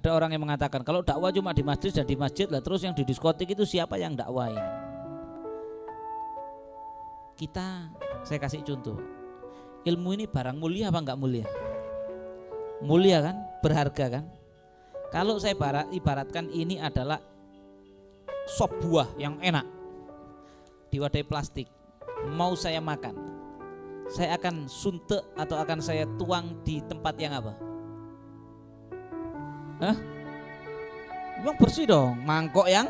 Ada orang yang mengatakan kalau dakwah cuma di masjid dan di masjid lah, terus yang di diskotik itu siapa yang dakwain? Saya kasih contoh. Ilmu ini barang mulia apa enggak mulia? Mulia kan, berharga kan. Kalau saya ibaratkan ini adalah sop buah yang enak diwadahi plastik, mau saya makan, saya akan suntek atau akan saya tuang di tempat yang apa? Yang bersih dong, mangkok yang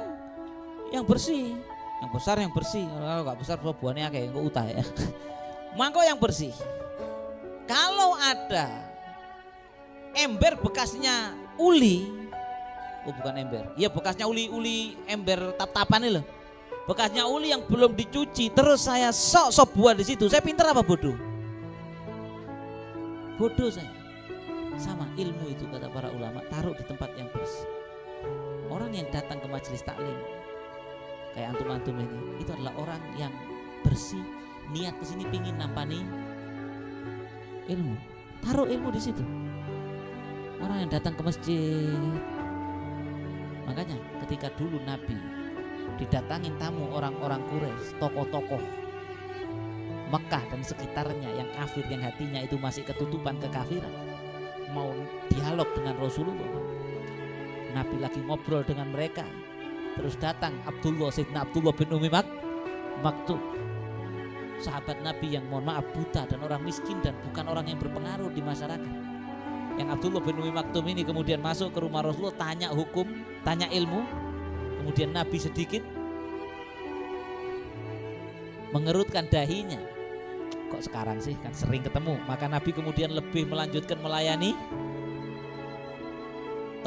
bersih, yang besar yang bersih. Kalau nggak besar buahnya kayak nggak utah ya. Mangkok yang bersih. Kalau ada ember bekasnya uli, bukan ember, ya bekasnya uli ember tap-tapan ini loh, bekasnya uli yang belum dicuci, terus saya sok buah di situ, saya pintar apa bodoh? Bodoh saya. Sama ilmu itu kata para ulama, taruh di tempat yang bersih. Orang yang datang ke majelis taklim kayak antum-antum ini, itu adalah orang yang bersih, niat kesini pingin nampani ilmu, taruh ilmu di situ. Orang yang datang ke masjid, makanya ketika dulu Nabi didatangin tamu orang-orang Quraisy, tokoh-tokoh Mekah dan sekitarnya yang kafir, yang hatinya itu masih ketutupan kekafiran, mau dialog dengan Rasulullah, Nabi lagi ngobrol dengan mereka, terus datang Sayyidina Abdullah bin Umi Maktum, sahabat Nabi yang mohon maaf buta dan orang miskin dan bukan orang yang berpengaruh di masyarakat. Yang Abdullah bin Umi Maktum ini kemudian masuk ke rumah Rasulullah, tanya hukum, tanya ilmu. Kemudian Nabi sedikit mengerutkan dahinya. Kok sekarang sih, kan sering ketemu. Maka Nabi kemudian lebih melanjutkan melayani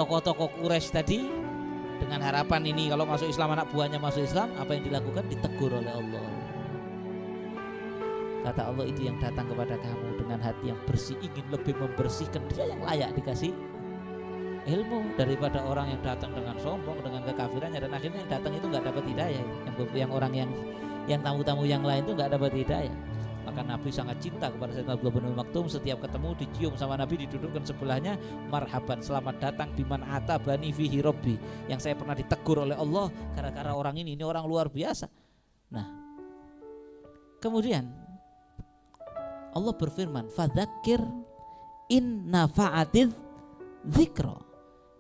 tokoh-tokoh Quraisy tadi dengan harapan ini kalau masuk Islam, anak buahnya masuk Islam, apa yang dilakukan? Ditegur oleh Allah. Kata Allah, itu yang datang kepada kamu dengan hati yang bersih, ingin lebih membersihkan, dia yang layak dikasih ilmu daripada orang yang datang dengan sombong, dengan kekafirannya, dan akhirnya yang datang itu nggak dapat hidayah. Yang orang yang tamu-tamu yang lain itu nggak dapat hidayah. Maka Nabi sangat cinta kepada Sayyidina Abdullah bin Maktum. Setiap ketemu dicium sama Nabi, didudukkan sebelahnya, marhaban, selamat datang biman atabani fihi robbi, yang saya pernah ditegur oleh Allah gara-gara orang ini orang luar biasa. Nah, kemudian Allah berfirman, fadzakir in nafa'atidz dzikra.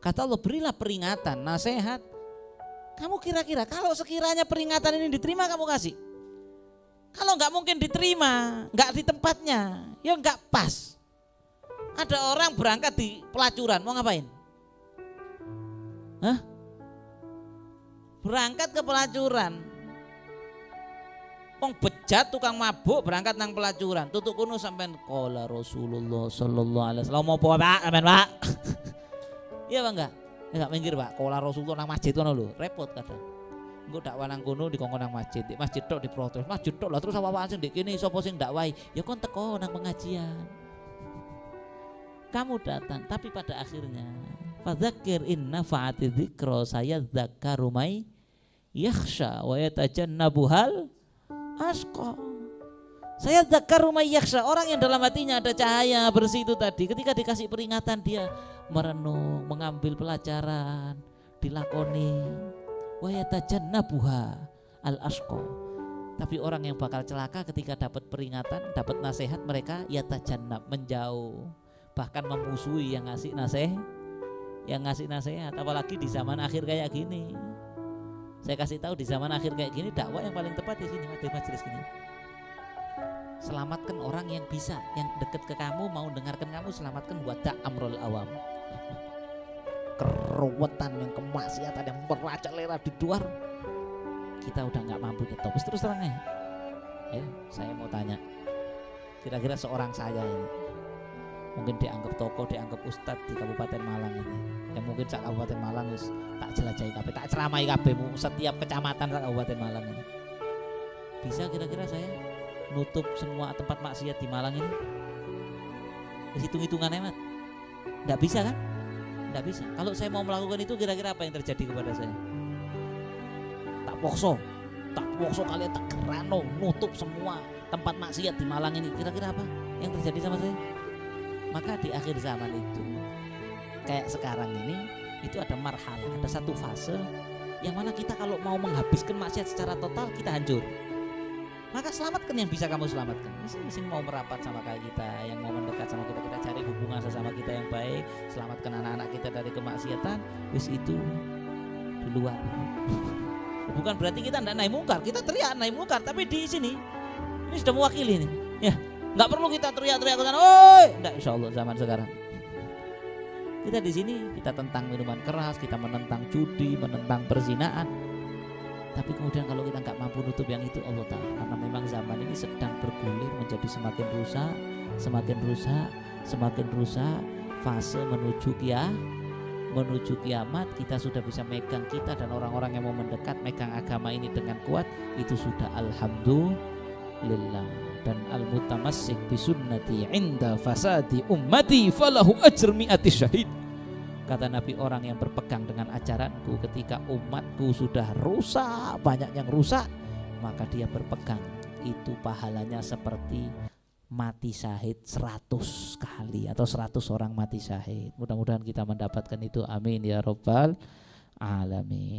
Kata Allah, berilah peringatan, nasihat. Kamu kira-kira kalau sekiranya peringatan ini diterima, kamu kasih. Kalau nggak mungkin diterima, nggak di tempatnya, ya nggak pas. Ada orang berangkat di pelacuran, mau ngapain? Berangkat ke pelacuran, wong bejat tukang mabuk berangkat nang pelacuran, tutuk kuno sampean qala Rasulullah sallallahu alaihi wasallam, mau apa Pak? Amen Pak. Iya Pak enggak? Enggak minggir Pak, qala Rasulullah nang masjid kono lho, repot kadang. Engko dakwah nang kono dikongkon nang masjid, di masjid tok diprotes, masjid tok lah terus apa-apaan sing ndek kene sapa sing dakwahi? Ya kon teko nang pengajian. Kamu datang, tapi pada akhirnya fadzakir in nafa'ati dzikra, saya dzakaru may yakhsha wa yatajannabuhal asqa. Saya dzakaru may yakhsha, orang yang dalam hatinya ada cahaya bersih itu tadi, ketika dikasih peringatan dia merenung, mengambil pelajaran, dilakoni. Wa yatajannabuha al asqa. Tapi orang yang bakal celaka ketika dapat peringatan, dapat nasihat, mereka yatajannab, menjauh, bahkan memusuhi yang ngasih nasihat. Apalagi di zaman akhir kayak gini. Saya kasih tahu, di zaman akhir kayak gini dakwah yang paling tepat di sini, di majelis gini. Selamatkan orang yang bisa, yang dekat ke kamu, mau dengarkan kamu, selamatkan wada amrul awam. Keruwetan yang kemaksiatan yang merajalela di luar, kita udah nggak mampu nyetop. Terus terang ya, saya mau tanya, kira-kira seorang saya ini mungkin dianggap tokoh, dianggap ustadz di Kabupaten Malang ini, yang mungkin sak Kabupaten Malang wis tak jelajahi kabeh, tak ceramai kabeh setiap kecamatan sak Kabupaten Malang ini. Bisa kira-kira saya nutup semua tempat maksiat di Malang ini? Hitung-hitungannya Mat, nggak bisa kan? Nggak bisa. Kalau saya mau melakukan itu, kira-kira apa yang terjadi kepada saya? Tak pokso kalian, tak gerano, nutup semua tempat maksiat di Malang ini. Kira-kira apa yang terjadi sama saya? Maka di akhir zaman itu, kayak sekarang ini, Itu ada marhalah, ada satu fase yang mana kita kalau mau menghabiskan maksiat secara total kita hancur. Maka selamatkan yang bisa kamu selamatkan. Mesin mau merapat sama kayak kita, yang mau mendekat sama kita, kita cari hubungan sesama kita yang baik, selamatkan anak-anak kita dari kemaksiatan. Wis itu di luar. Bukan berarti kita tidak naik mungkar, kita teriak naik mungkar, tapi di sini ini sudah mewakili nih. Ya, nggak perlu kita teriak-teriak ke sana. Oi, enggak, insyaallah zaman sekarang. Kita di sini kita tentang minuman keras, kita menentang judi, menentang perzinaan. Tapi kemudian kalau kita nggak mampu nutup yang itu, Allah Ta'ala, karena memang zaman ini sedang bergulir menjadi semakin rusak, semakin rusak, fase menuju kiamat. Kita sudah bisa megang kita dan orang-orang yang mau mendekat megang agama ini dengan kuat, itu sudah alhamdulillah. Dan al-mutamassik bisunnati inda fasadi ummati falahu ajr mi'ati syahid. Kata Nabi, orang yang berpegang dengan ajaranku ketika umatku sudah rusak, banyak yang rusak, maka dia berpegang, itu pahalanya seperti mati syahid 100 kali atau 100 orang mati syahid. Mudah-mudahan kita mendapatkan itu, amin ya rabbal alamin.